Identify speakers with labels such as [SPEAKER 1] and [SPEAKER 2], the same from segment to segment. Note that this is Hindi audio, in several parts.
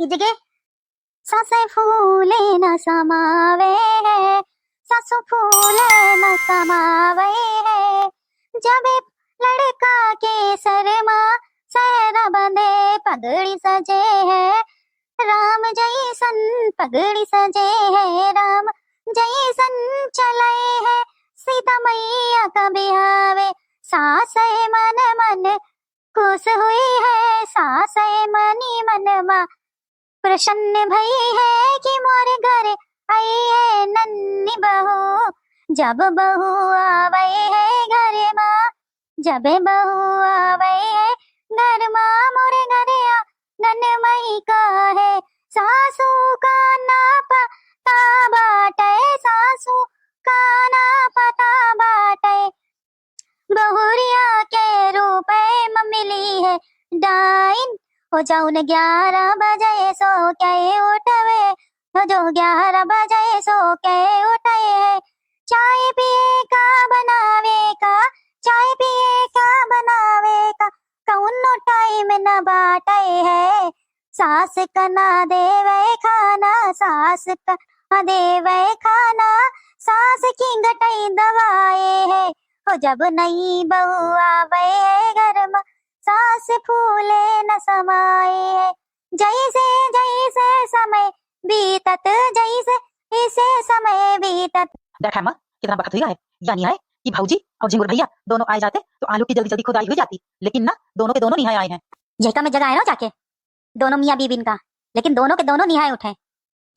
[SPEAKER 1] जगह सासे फूले न समावे है, सासु फूले न समावे है। जब लड़का के सर माँ सहरा बंधे पगड़ी सजे है, राम जैसन पगड़ी सजे है, राम जैसन चले है, सीता मैया का बिहावे। सास मन मन खुश हुई है, सास मनी मन मा प्रसन्न भई है कि मोरे घर आई है नन्ही बहू। जब बहू आवे है घर माँ, जब बहू आवे है घर माँ, मोरे घरे नन मई का है। सासू का ना पता बाटे, सासू का ना पता बाटे, बहुरिया के रूप में मिली है डाइन। हो जाऊन 11 बजे सो के उठवे, हो जो 11 बजे सो के उठे। चाय पिए का बनावे का, चाय पिए का बनावे का, कौन टाइम न बाटे है। सास का ना देवे खाना, सास का देवे खाना, सास की गटाई दवाए है। हो जब नई बहू आवे घर में, सास फूले न समाए है। जैसे जैसे समय बीतत, जैसे इसे समय बीतत।
[SPEAKER 2] देखा माँ कितना वक्त हुआ है, यानी है कि भौजी और झिंगुर भैया दोनों आए जाते तो आलू की जल्दी जल्दी खुदाई हो जाती, लेकिन ना दोनों के दोनों निहाय आए हैं।
[SPEAKER 1] यही में जगह है ना जाके दोनों मियाँ बीबी का, लेकिन दोनों के दोनों निहाय उठे।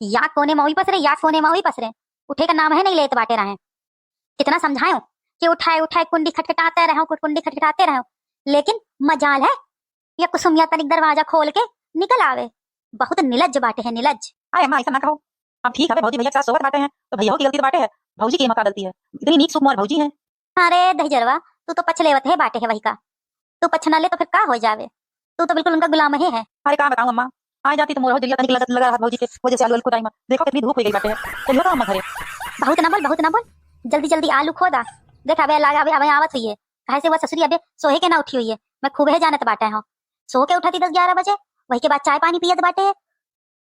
[SPEAKER 1] या कोने में वही पसरे, या कोने में वही पसरे, उठे का नाम है नहीं लेते बाटे रहे। कितना समझाओ कि उठाए उठाए कुंडी खटखटाते रहो, कुंडी खटखटाते रहो, लेकिन मजाल है या कुसुमिया तनिक दरवाजा खोल के निकल आवे। बहुत निलज्ज बाटे है, निलज्ज।
[SPEAKER 2] अरे अम्मा ऐसा ना कहो, अब ठीक है भौजी भैया के साथ सोवत बाटे हैं तो भैया की गलती तो बाटे है, भौजी की मका गलती है। इतनी नीक सुकुमार भौजी है।
[SPEAKER 1] अरे दहजरवा तू तो पछलेवत है बाटे है वही का, तू पछना ले तो फिर का हो जावे, तू तो बिल्कुल उनका गुलाम ही है।
[SPEAKER 2] अरे क्या बताऊं अम्मा, आ जाती तो मोर जरिया तनिक लगा रहा भौजी के वजह से आलू खुदाई में, देखो कितनी धूप हो गई बाटे है। चलिए तो अम्मा घरे।
[SPEAKER 1] बहुत ना बोल, बहुत ना बोल, जल्दी जल्दी आलू खोदा। देख अबे लगा अबे आवत हुई है, कहे से वो ससुरी अबे सोहे के ना उठी हुई है। मैं खूब है जानत बाटे हूँ, सो के उठाती 10-11 बजे, वही के बाद चाय पानी पियत बाटे है।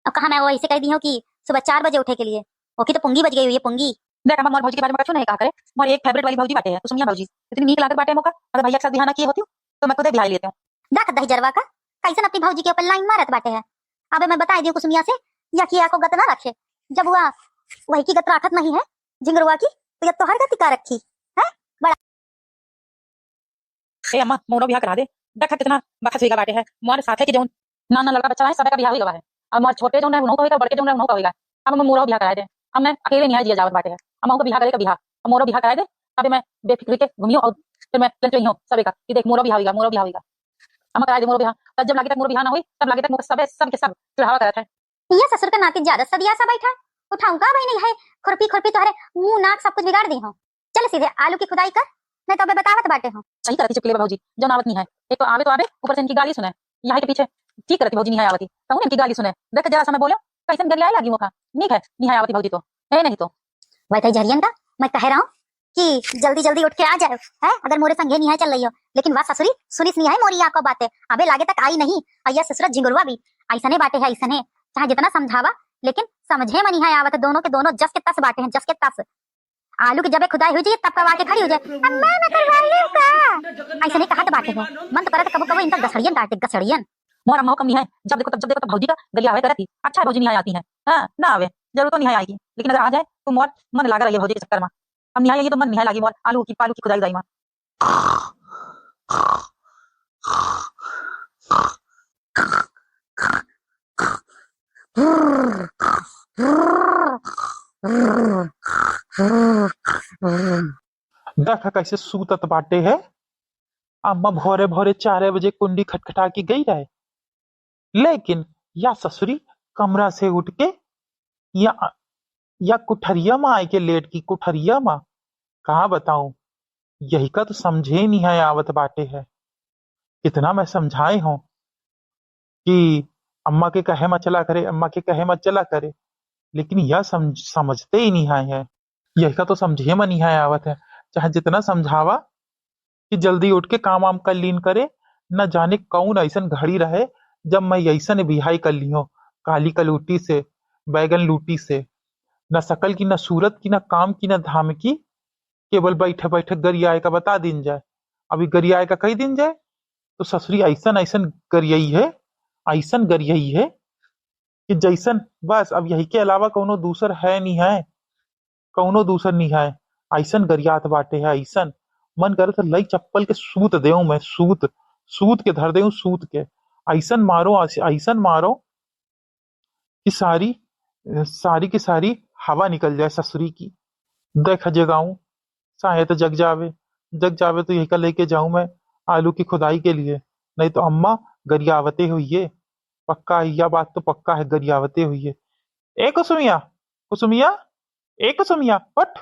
[SPEAKER 1] अब कहा मैं वो ऐसे कह दी हूँ कि सुबह 4 बजे उठे के लिए, ओके तो पुंगी बज गई हुई है, पुंगी।
[SPEAKER 2] देख अम्मा मोर भौजी के बारे में कछु नहीं कहा करे, मोर एक फेवरेट वाली भौजी बाटे है कुसुमिया भौजी, इतनी नीक लागत बाटे मौका। अगर भैया के साथ बिहाना किए होती तो मैं खुद ही बिहार लेते हूँ।
[SPEAKER 1] देख दहजरवा का कैसे अपनी भौजी के ऊपर लाइन मारत बाटे है। अबे मैं बता दी कुसुमिया से या कि को गत ना रखे, जब हुआ वही की गत राखत नहीं है झिंगरुआ की, तो ये तो हर गति का रखी है बड़ा।
[SPEAKER 2] ए अम्मा मोनो बिहार करा दे, देख कितना बखत होगा बाटे है। मोर साथे के जो नाना लड़का बच्चा है सबका बिहार होगा है, और मोर छोटे जो है उनको होगा, बड़के जो है उनको होगा। अब मैं मोरो बिहार करा दे, अब मैं अकेले नहीं दिया जावत बाटे है, अम्मा को बिहार करेगा बिहार, अब मोरो बिहार करा दे। अबे मैं बेफिक्र के घूमियो और फिर मैं चल हूं सबे का कि देख मोरो बिहार होगा, मोरो बिहार होगा। अम्मा करा दे मोरो बिहार, तब जब लागे तक मोरो बिहार ना हुई तब लागे तक मुझे सब के सब चढ़ावा करत है।
[SPEAKER 1] ये ससुर का नाती ज्यादा सदिया सा बैठा, उठाऊं का भाई नहीं है, खुरपी खुरपी तुम्हारे मुंह नाक सब कुछ बिगाड़ दी हो। चल सीधे आलू की खुदाई कर, नहीं तो अबे बतावत बाटे हो।
[SPEAKER 2] सही करती चुपके भौजी जो नावत नहीं है, एक तो आवे ऊपर से इनकी गाली सुने, यहाँ के पीछे ठीक करती भौजी नहीं आवती तो इनकी गाली सुने। देख जरा सा मैं बोलो कैसे गली आए लगी मुखा, ठीक है नहीं आवती भौजी तो है, नहीं तो
[SPEAKER 1] वैसे झरियन का मैं कह रहा हूँ कि जल्दी जल्दी उठ के आ जाए है, अगर मोरे संगे नहीं है चल रही हो, लेकिन वह ससुरी सुनिस नहीं है मोरी आपको बातें, अबे लागे तक आई नहीं। अय्या ससुर झिंगुरवा भी ऐसा बाटे है, ऐसा चाहे जितना समझावा लेकिन समझे में नहीं है आवत। दोनों के दोनों जस के तस बाटे हैं, जस के तस। आलू की जब खुदाई हो जाए तब कब आके खड़ी हो जाए, अम्मा मैं करवा लूं का, ऐसा नहीं कहा तो बाटे है। मन तो करे कबो कबो इनका गसड़ियन काटे, गसड़ियन।
[SPEAKER 2] मोर अम्मा कम नहीं है, जब देखो तो भौजी का गली आवे करती। अच्छा भौजी नहीं आती है, हाँ ना आवे जरूर तो नहीं आएगी, लेकिन अगर आ जाए तो मोर मन लगा रही है भौजी के चक्कर में। अब नहीं आएगी तो मन नहीं लगी मोर आलू की खुदाई जाई में।
[SPEAKER 3] देखा कैसे सूतत बाटे है। अम्मा भोरे भोरे 4 बजे कुंडी खटखटा के गई रहे, लेकिन या ससुरी कमरा से उठ के या कुठरिया में आए के लेट की कुठरिया में, कहा बताऊं, यही का तो समझे नहीं है आवत बाटे है। कितना मैं समझाए हूं कि अम्मा के कहे मत चला करे, अम्मा के कहे मत चला करे, लेकिन यह समझते ही नहीं है। यही का तो समझे में नहीं है आवत है, चाहे जितना समझावा कि जल्दी उठ के काम वाम कर लीन करे। न जाने कौन ऐसन घड़ी रहे जब मैं ऐसन बिहाई कर ली हूँ, काली कलूटी से, बैगन लूटी से। न शकल की, न सूरत की, न काम की, न धाम की। केवल बैठे बैठे गरियाए का बता दिन जाए। अभी गरियाए का कही दिन जाए तो ससुरी ऐसन ऐसन गरियाई है, ऐसन गरियाई है कि जैसन बस अब यही के अलावा कौनो दूसर है नहीं है, कौनो दूसर नहीं है। ऐसन गरियात बाटे है, ऐसन मन करे तो लई चप्पल के सूत देऊं मैं, सूत सूत के धर देऊं, सूत के। ऐसन मारो, ऐसन मारो कि सारी सारी की सारी हवा निकल जाए ससुरी की। देख जगाऊं, चाहे तो जग जावे, जग जावे तो यही का लेके जाऊं मैं आलू की खुदाई के लिए। नहीं तो अम्मा गरियावते हुई है, पक्का है, यह बात तो पक्का है, गरियावते हुई है। ए कुसुमिया, कुसुमिया, ए कुसुमिया उठ।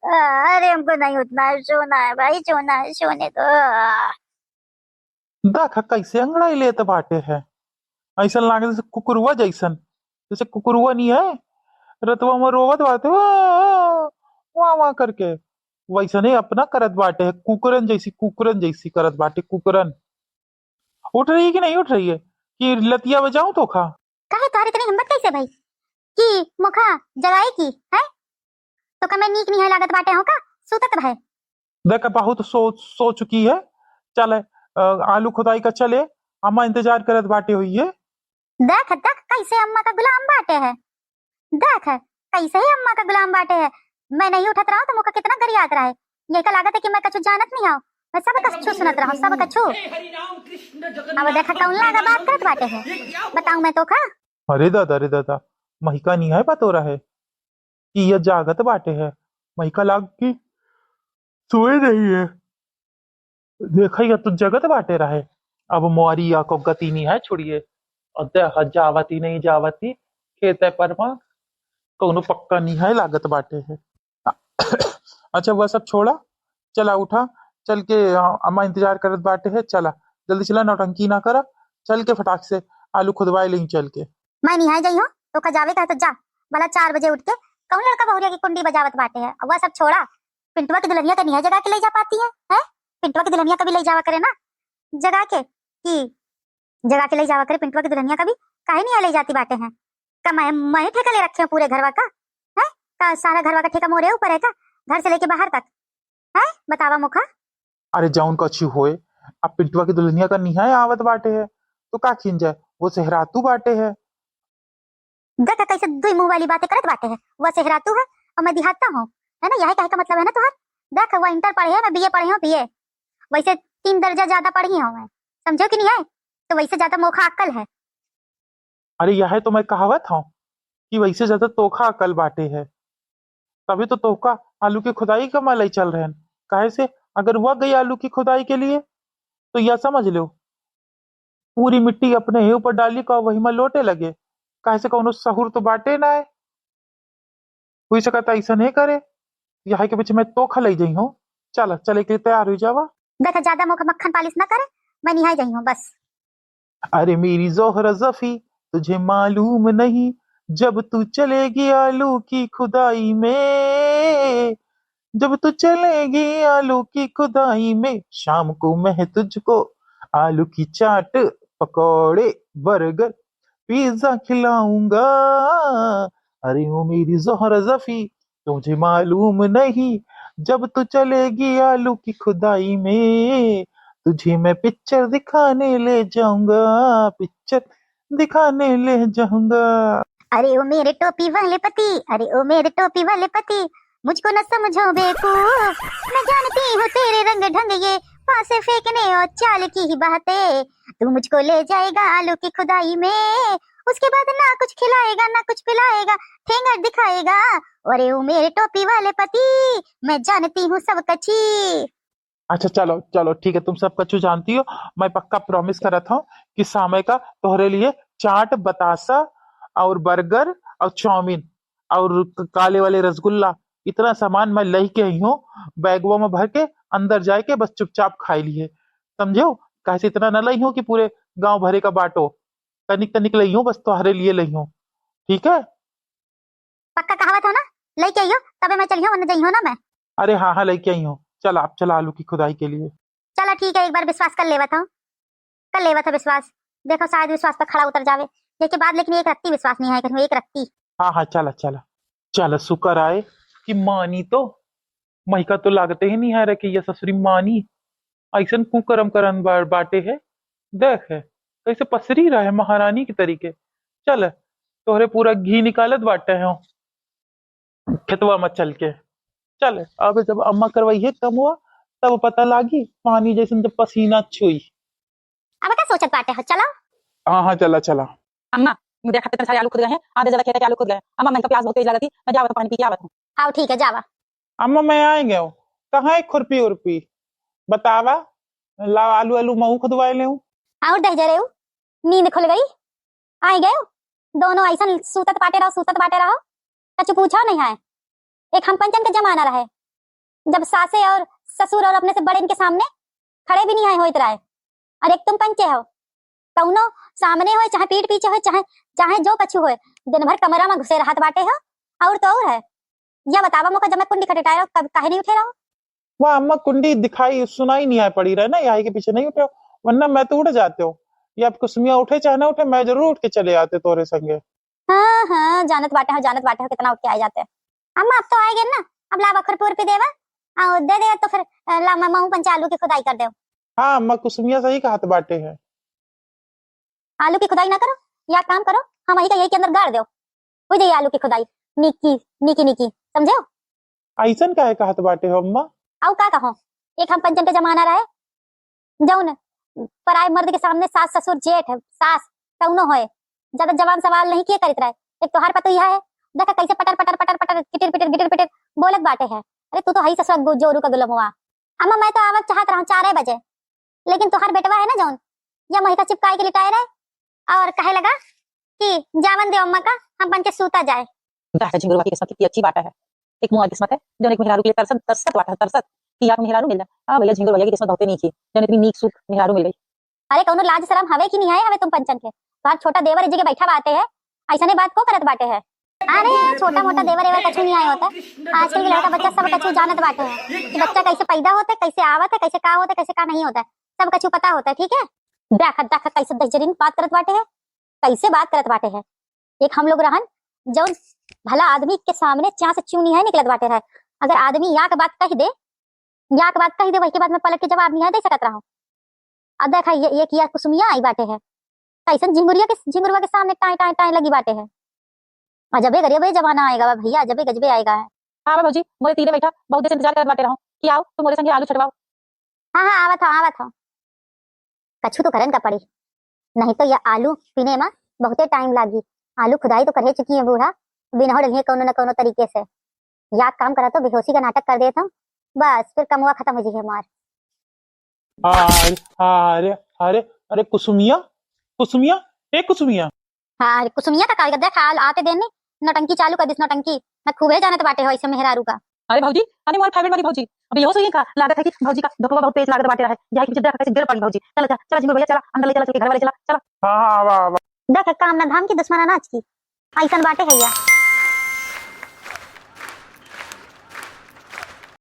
[SPEAKER 1] अरे हमको नहीं उठना है, सोना है भाई, सोना है, सोने दो।
[SPEAKER 3] देख कैसे अंगड़ाई लेते बाटे है, ऐसा लागे जैसे कुकुरवा जैसन, जैसे कुकुरवा नहीं है रतवा में रोवत बाटे वाह वाह करके, वैसा नहीं अपना करत बाटे है, कुकरन जैसी, कुकरन जैसी करत बाटे, कुकरन। उठ रही है कि नहीं उठ रही है, कि लतिया बजाऊं तो खा।
[SPEAKER 1] काहे तुम्हारी इतनी हिम्मत कैसे भाई कि मुखा जगाई की है? तो का मैं नीक नहीं है लागत बाटे हो का सुतत भाई।
[SPEAKER 3] देख बहुत सो चुकी है। चल आलू खुदाई का चले, अम्मा इंतजार करत बाटे हुई है।
[SPEAKER 1] देख देख कैसे अम्मा का गुलाम बाटे है, देख कैसे ही अम्मा का गुलाम बाटे है। मैं नहीं उठत रहा तो मुका कितना गरियात रहा है। ये का लागत है कि मैं कछु जानत नहीं हूं, मैं सब कछु सुनत रहा, सब कछु। अब देखा कौन लागा बात करत बाटे है, बताऊं मैं तो खा।
[SPEAKER 3] अरे दादा, महिका नहीं है पतो रहे कि यह जागत बाटे है। महिका लाग की सोए नहीं है, देखा ही तो जगत बाटे रहे। अब मोरी या को गति नहीं है, छोड़िए। और जावती नहीं जावती खेत है परमा, कौनो पक्का नहीं है, लागत बाटे है। अच्छा वह सब छोड़ा, चला उठा, चल के अम्मा इंतजार करत बाटे है, चला जल्दी चला, नौटंकी ना करा, चल के फटाक से आलू खुदवाए लें चल के।
[SPEAKER 1] मैं नहीं आई हूं तो का जावे का है तो जा, भला 4 बजे उठ के कौन लड़का बहुरिया की कुंडी बजावत बाटे है। अब वह सब छोड़ा, पिंटुआ की दुल्हनिया का नहीं है जगा के ले जा पाती है? पिंटुआ की दुल्हनिया कभी ले जावा करे ना जगा के, कि जगा के ले जावा करे पिंटुआ की दुल्हनिया कभी, काहे नहीं ले जाती बाटे हैं? का मैं ठेका ले रखे हैं पूरे घरवा का है? का सारा घरवा का ठेका मोरे ऊपर है का, घर से लेके बाहर तक है? बतावा मुखा।
[SPEAKER 3] अरे जाउन का अच्छी होए, अब पिंटुआ की दुल्हनिया का निहाय आवत बाटे है तो का खिन जाए, वो सेहरातू बाटे है।
[SPEAKER 1] देखा कैसे दुई मुंह वाली बातें करत बाटे है। वह सेहरातू है और मैं दिहाता हूँ, है ना? यही कहे का मतलब है ना तुहार। देख वह इंटर पढ़े है, मैं बीए पढ़ी हूँ, बीए वैसे 3 दर्जा ज्यादा पढ़ी हूँ मैं, समझो कि नहीं है? तो वैसे ज्यादा मोखा अक्कल है।
[SPEAKER 3] अरे यह तो मैं कहावत हूँ कि वैसे ज्यादा तोखा अकल बाटे है, तभी तो तोहका आलू की खुदाई का मलई चल रहे हैं। काहे से अगर वह गई आलू की खुदाई के लिए तो यह समझ लो पूरी मिट्टी अपने ही ऊपर डाली का वही में लोटे लगे। काहे से कौनो सहूर तो बाटे ना है, हुई सकता ऐसा नहीं करे। यहाँ के पीछे मैं तोखा ले जाई हूँ, चल चले के लिए तैयार हो जावा।
[SPEAKER 1] देखा ज्यादा मोखा मक्खन पालिश ना करे, मैं निहाई गई हूँ बस।
[SPEAKER 3] अरे मेरी जोहरा जफी, तुझे मालूम नहीं, जब तू चलेगी आलू की खुदाई में, जब तू चलेगी आलू की खुदाई में, शाम को मैं तुझको आलू की चाट, पकौड़े, बर्गर, पिज्जा खिलाऊंगा। अरे वो मेरी जोहरा जफी, तुझे मालूम नहीं, जब तू चलेगी आलू की खुदाई में, तुझे मैं पिक्चर दिखाने ले जाऊंगा, पिक्चर दिखाने ले जाऊंगा।
[SPEAKER 1] अरे ओ मेरे टोपी वाले पति, अरे ओ मेरे टोपी वाले पति, मुझको न समझो बेवकूफ, मैं जानती हूँ तेरे रंग ढंग ये पासे फेंकने और चाल की ही बातें। तू मुझको ले जाएगा आलू की खुदाई में, उसके बाद ना कुछ खिलाएगा ना कुछ पिलाएगा, ठेंगा दिखाएगा। अरे ओ मेरे टोपी वाले पति, मैं जानती हूँ सब कची।
[SPEAKER 3] अच्छा चलो चलो ठीक है, तुम सब कछु जानती हो, मैं पक्का प्रॉमिस कर रहा हूँ कि सामय का तोहरे लिए चाट, बतासा और बर्गर और चाउमीन और काले वाले रसगुल्ला, इतना सामान मैं ले के आई हूँ, बैगों में भर के अंदर जाए के बस चुपचाप खाई लिए, समझो? कैसे इतना न लाई हूँ कि पूरे गांव भरे का बांटो, तनिक तनिक लाई हूँ, बस तुम्हारे लिए लाई हूँ, ठीक है?
[SPEAKER 1] पक्का कहावत हो ना लेके आइयो तबे मैं चलियो, वरना जइयो ना मैं।
[SPEAKER 3] अरे हाँ हाँ लेके आई हूँ। चल आप चला आलू की खुदाई के लिए।
[SPEAKER 1] चला ठीक है, एक बार विश्वास कर लेवा था, कर लेवा था विश्वास। देखो शायद विश्वास पर खड़ा उतर जावे। ये के बाद लेकिन एक रत्ती विश्वास नहीं है करूँ, एक रत्ती।
[SPEAKER 3] हाँ हाँ चला चला चल, शुक्र आए कि मानी तो महिका तो लागते ही नहीं है रे कि ये ससुरी मानी। ऐसन कुकरम करन बाटे है। देख है कैसे पसरी रहा है महारानी के तरीके। चल तोहरे पूरा घी निकालत बाटे हो खेतवा में चल के। चल अब जब अम्मा करवाई है कम हुआ तब पता लागी पानी जैसे जब पसीना छुई।
[SPEAKER 1] अब क्या सोचत बाटे हो, चलो।
[SPEAKER 3] हाँ हाँ चला चला।
[SPEAKER 2] अम्मा मुझे खाते सारे आलू खुद गए हैं, आधे ज्यादा खेत के आलू खुद गए। अम्मा मैं तो प्याज बहुत तेज लगी, मैं जावत पानी पी के आवत हूँ।
[SPEAKER 1] हाँ ठीक है जावा।
[SPEAKER 3] अम्मा मैं आ गया हूँ। कहाँ है खुरपी उर्पी बतावा। लाओ आलू आलू मऊ खुदवाए ले।
[SPEAKER 1] और दह जरे नींद खुल गई, आई गए दोनों ऐसा सूतत बाटे रहो। कछु पूछा नहीं है। एक हम पंचन का जमाना रहे जब सासे और ससुर और अपने से बड़े इनके सामने खड़े भी नहीं आए हो इतना है। और एक तुम पंचे हो, कौनो सामने हो चाहे पीठ पीछे हो चाहे चाहे जो कछु हो, दिन भर कमरा में घुसे रहत बाटे हो। और तो और है, या बतावा मुका जब मैं कुंडी खटखटाए रहो कब काहे नहीं उठे रहो।
[SPEAKER 3] वह अम्मा कुंडी दिखाई सुनाई नहीं है पड़ी रहे ना, यहाँ के पीछे नहीं उठे हो, वरना मैं तो उठ जाते हो। ये अब कुसुमिया उठे चाहे ना उठे मैं जरूर उठ के चले आते तोरे संगे।
[SPEAKER 1] हाँ हाँ जानत बाटे हो कितना उठ के आ जाते हैं। अम्मा अब तो आए गए ना, अब लावा खुरपुर पे देवा और दे दे तो फिर ला मैं पंचा आलू की खुदाई कर दे।
[SPEAKER 3] हाँ अम्मा कुसुमिया सही कहा बाटे है।
[SPEAKER 1] आलू की खुदाई ना करो, या काम करो हम यही का यही के अंदर गाड़ दो, हो जाइए आलू की खुदाई निकी निकी निकी, समझे हो।
[SPEAKER 3] ऐसन काहे कहत बाटे हो अम्मा।
[SPEAKER 1] आओ का कहो, एक हम पंचन का जमाना रहे जौन पराए मर्द के सामने सास ससुर जेठ सास कौनो होए ज्यादा जवान सवाल नहीं किए करित रहे। एक तोहार पतो यह है, देखा कैसे पटर पटर पटर पटर किटिर पिटर गिटिर पिटर बोलत बाटे है। अरे तू तो हई ससुर जोरू का गुलाम हुआ। अम्मा मैं तो आवत चाहत रहूं 4 बजे, लेकिन तोहार बेटवा है ना जौन या महिका चिपकाई के लिटाए रहे और कहे लगा कि जावन दे अम्मा का हम बन के सूता जाए।
[SPEAKER 2] झिंगुरवा की किस्मत कितनी अच्छी बात है। एक मुआ किस्मत है जो एक मेहरारू के लिए तरसत तरसत बात है, तरसत कि आप मेहरारू मिल जाए। हाँ भैया झिंगुर भैया की किस्मत बहुत नहीं थी जो इतनी नीक सुख मेहरारू मिल गई।
[SPEAKER 1] अरे कौनो लाज शरम हवे कि नहीं आए हवे तुम पंचन के, तोहार छोटा देवर जी के बैठा बाटे है, ऐसा नहीं बात को करत बाटे है। अरे छोटा मोटा देवर एवर कछु नहीं आए होता, आजकल के लड़का बच्चा सब कछु जानत बाटे है कि बच्चा कैसे पैदा होता है, कैसे आवत है, कैसे का होता है, कैसे का नहीं होता है, सब कछु पता होता है। ठीक है देख देख कैसे दहजरीन बात करत बाटे है, कैसे बात करत बाटे है। एक हम लोग रहन जो भला आदमी के सामने चा से चू नहीं है निकलत बाटे है। अगर आदमी या के बात कह दे वही के बाद में पलट के जवाब नहीं दे सकत रहो। अब देखा ये किया कुसुमिया आई बाटे है, कैसन झिंगुरवा के सामने टाई टाई टाई लगी बाटे है। अजबे गरीबे जमाना आएगा भैया, अजबे गजबे आएगा है।
[SPEAKER 2] हाँ भाजी मोरे तीरे बैठा बहुत देर से इंतजार करत बाटे रहूं कि आओ तुम मोरे संगे आलू छटवाओ।
[SPEAKER 1] हाँ हाँ आवत हो कछु तो करन का पड़ी, नहीं तो यह आलू पीने में बहुते टाइम लागी। आलू खुदाई तो करे चुकी है बूढ़ा, बिना हो रही कोनो न कोनो तरीके से। याद काम करा तो बेहोशी का नाटक कर देता हूँ, बस फिर कमुआ खत्म हो जाएगी हमार।
[SPEAKER 3] अरे अरे अरे कुसुमिया कुसुमिया ए कुसुमिया।
[SPEAKER 1] हाँ अरे कुसुमिया का कागज देख आते देने नौटंकी चालू कर दिस नौटंकी, मैं खूबे जानत बाटे हो ऐसे मेहरारू का।
[SPEAKER 2] अरे भाजी अरे मोर फेवरेट वाली भाजी अभी हो सही का लागत है कि भाजी का धोखा बहुत तेज लागत बाटे रहा है। यही पीछे देख कैसे गिर पड़ी भाजी। चला चला झिंगुर भैया चला अंदर ले चला, चल के घर वाले चला चला।
[SPEAKER 3] हाँ हाँ
[SPEAKER 1] देख काम ना धाम की दुश्मना नाच की ऐसा बाटे है या।